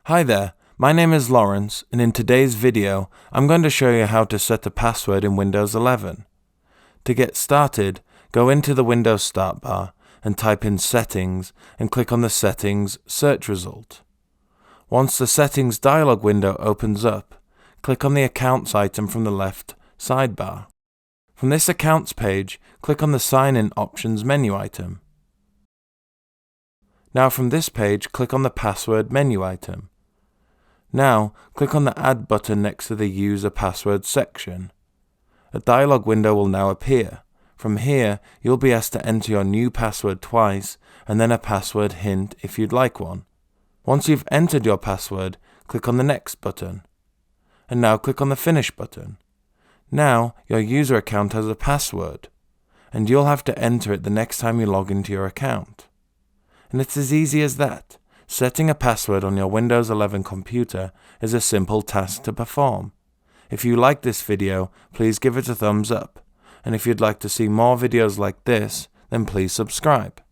Hi there, my name is Lawrence, and in today's video, I'm going to show you how to set a password in Windows 11. To get started, go into the Windows Start bar and type in Settings and click on the Settings search result. Once the Settings dialog window opens up, click on the Accounts item from the left sidebar. From this Accounts page, click on the Sign In Options menu item. Now from this page, click on the Password menu item. Now, click on the Add button next to the Use a Password section. A dialog window will now appear. From here, you'll be asked to enter your new password twice, and then a password hint if you'd like one. Once you've entered your password, click on the Next button. And now click on the Finish button. Now, your user account has a password, and you'll have to enter it the next time you log into your account. And it's as easy as that. Setting a password on your Windows 11 computer is a simple task to perform. If you like this video, please give it a thumbs up. And if you'd like to see more videos like this, then please subscribe.